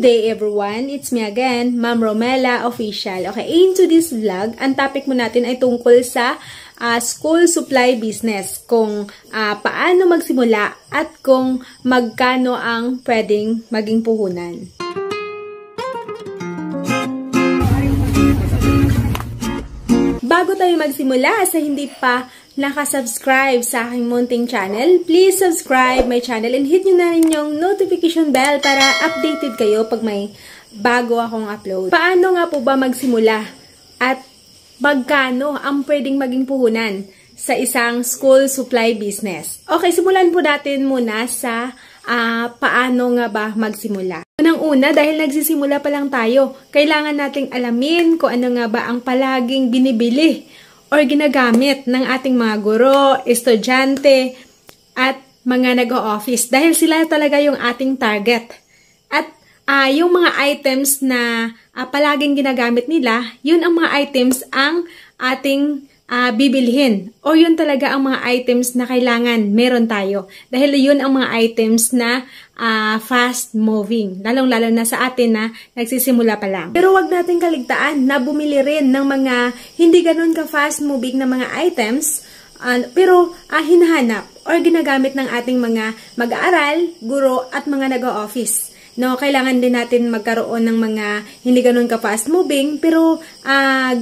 Good day everyone! It's me again, Ma'am Romela Official. Okay, into this vlog, ang topic mo natin ay tungkol sa school supply business. Kung paano magsimula at kung magkano ang pwedeng maging puhunan. Bago tayo magsimula, sa hindi pa nakasubscribe sa aking munting channel, please subscribe my channel and hit nyo na rin yung notification bell para updated kayo pag may bago akong upload. Paano nga po ba magsimula at magkano ang pwedeng maging puhunan sa isang school supply business? Okay, simulan po natin muna sa paano nga ba magsimula. Unang-una, dahil nagsisimula pa lang tayo, kailangan nating alamin kung ano nga ba ang palaging binibili or ginagamit ng ating mga guro, estudyante, at mga nag-o-office. Dahil sila talaga yung ating target. At yung mga items na palaging ginagamit nila, yun ang mga items ang ating bibilhin. O yun talaga ang mga items na kailangan meron tayo. Dahil yun ang mga items na fast moving. Lalong-lalo na sa atin na nagsisimula pa lang. Pero wag natin kaligtaan na bumili rin ng mga hindi ganun ka fast moving na mga items, pero hinahanap or ginagamit ng ating mga mag-aaral, guro at mga nag-o-office. No, kailangan din natin magkaroon ng mga hindi ganun ka fast moving pero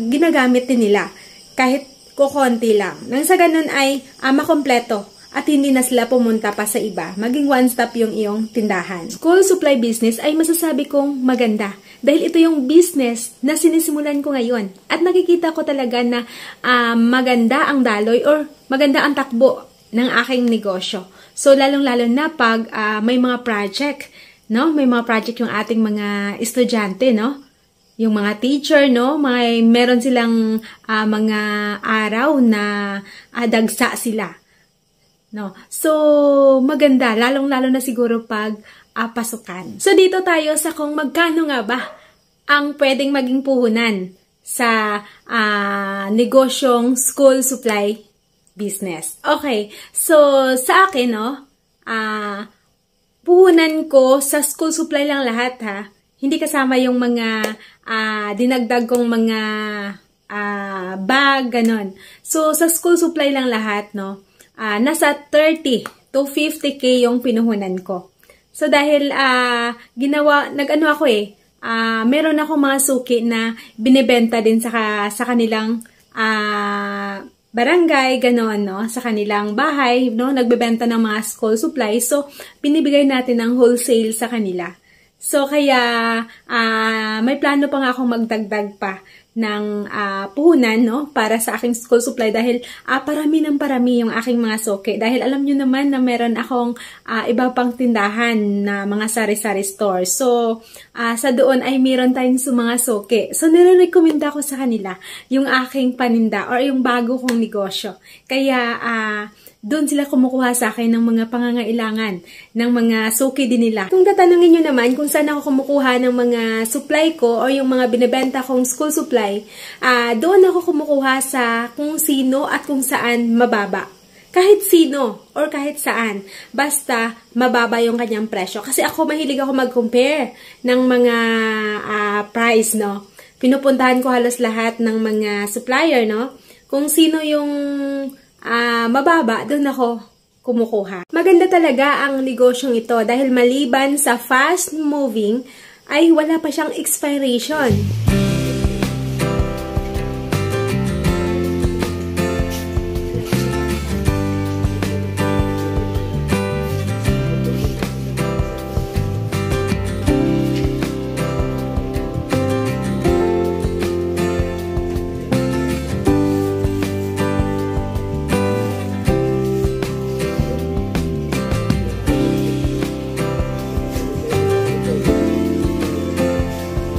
ginagamit din nila kahit kukonti lang. Nang sa ganun ay makompleto at hindi na sila pumunta pa sa iba. Maging one-stop yung iyong tindahan. School supply business ay masasabi kong maganda. Dahil ito yung business na sinisimulan ko ngayon. At nakikita ko talaga na maganda ang daloy or maganda ang takbo ng aking negosyo. So, lalong-lalo na pag may mga project, no? May mga project yung ating mga estudyante, no? Yung mga teacher, no? Meron silang mga araw na dagsa sila. No. So, maganda. Lalong-lalo na siguro pag pasukan. So, dito tayo sa kung magkano nga ba ang pwedeng maging puhunan sa negosyong school supply business. Okay. So, sa akin, no, puhunan ko sa school supply lang lahat, ha. Hindi kasama yung mga dinagdag kong mga bag, ganon. So, sa school supply lang lahat, no, nasa 30 to 50K yung pinuhunan ko. So, dahil nag-ano ako meron ako mga suki na binibenta din sa kanilang barangay, gano'n, no? Sa kanilang bahay, no? Nagbebenta ng mga school supplies. So, binibigay natin ng wholesale sa kanila. So, kaya may plano pa nga akong magdagdag pa ng puhunan, no, para sa aking school supply dahil parami ng parami yung aking mga suki. Dahil alam nyo naman na meron akong iba pang tindahan na mga sari-sari store. So, sa doon ay meron tayong mga suki. So, nire-recommend ako sa kanila yung aking paninda or yung bago kong negosyo. Kaya, doon sila kumukuha sa akin ng mga pangangailangan, ng mga suki din nila. Kung tatanungin nyo naman kung saan ako kumukuha ng mga supply ko o yung mga binibenta kong school supply, doon ako kumukuha sa kung sino at kung saan mababa. Kahit sino or kahit saan, basta mababa yung kanyang presyo. Kasi mahilig ako mag-compare ng mga price, no. Pinupuntahan ko halos lahat ng mga supplier, no. Kung sino yung mababa, doon ako kumukuha. Maganda talaga ang negosyong ito dahil maliban sa fast moving ay wala pa siyang expiration.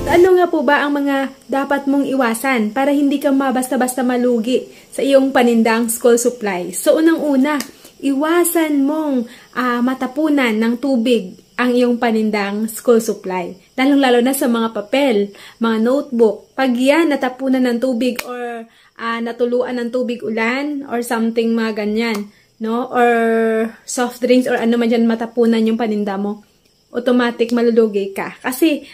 Ano nga po ba ang mga dapat mong iwasan para hindi ka basta-basta malugi sa iyong panindang school supply? So, unang-una, iwasan mong matapunan ng tubig ang iyong panindang school supply. Lalong-lalo na sa mga papel, mga notebook. Pag yan natapunan ng tubig or natuluan ng tubig ulan or something mga ganyan, no? Or soft drinks or ano man dyan matapunan yung paninda mo. automatic malulugi ka. Kasi,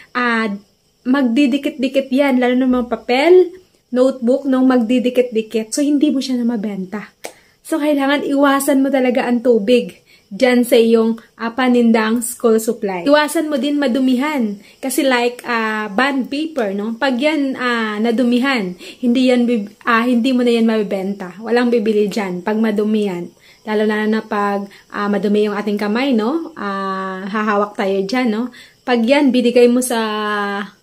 magdidikit-dikit yan, lalo ng mga papel, notebook, nung magdidikit-dikit. So, hindi mo siya na mabenta. So, kailangan iwasan mo talaga ang tubig dyan sa iyong panindang school supply. Iwasan mo din madumihan. Kasi like bond paper, no? Pag yan nadumihan, hindi mo na yan mabibenta. Walang bibili dyan pag madumihan. Lalo na pag madumi yung ating kamay, no? Hahawak tayo dyan, no? Pag yan, binigay mo sa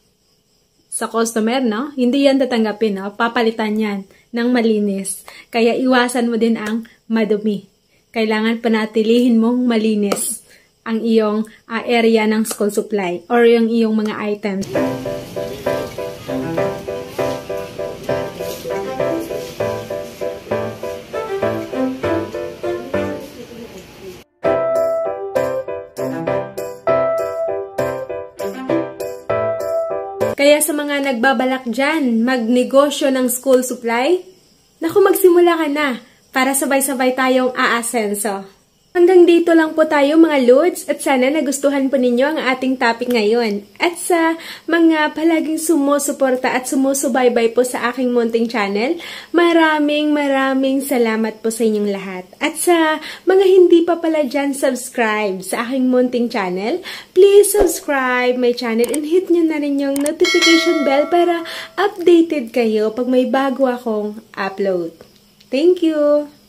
customer, no? Hindi yan tatanggapin, no? Papalitan yan ng malinis. Kaya iwasan mo din ang madumi. Kailangan panatilihin mong malinis ang iyong area ng school supply or yung iyong mga items. Kaya sa mga nagbabalak dyan, magnegosyo ng school supply, naku, magsimula ka na para sabay-sabay tayong aasenso. Hanggang dito lang po tayo mga Lods at sana nagustuhan po ninyo ang ating topic ngayon. At sa mga palaging sumusuporta at sumusubaybay po sa aking munting channel, maraming salamat po sa inyong lahat. At sa mga hindi pa pala dyan subscribe sa aking munting channel, please subscribe my channel and hit nyo na rin yung notification bell para updated kayo pag may bago akong upload. Thank you!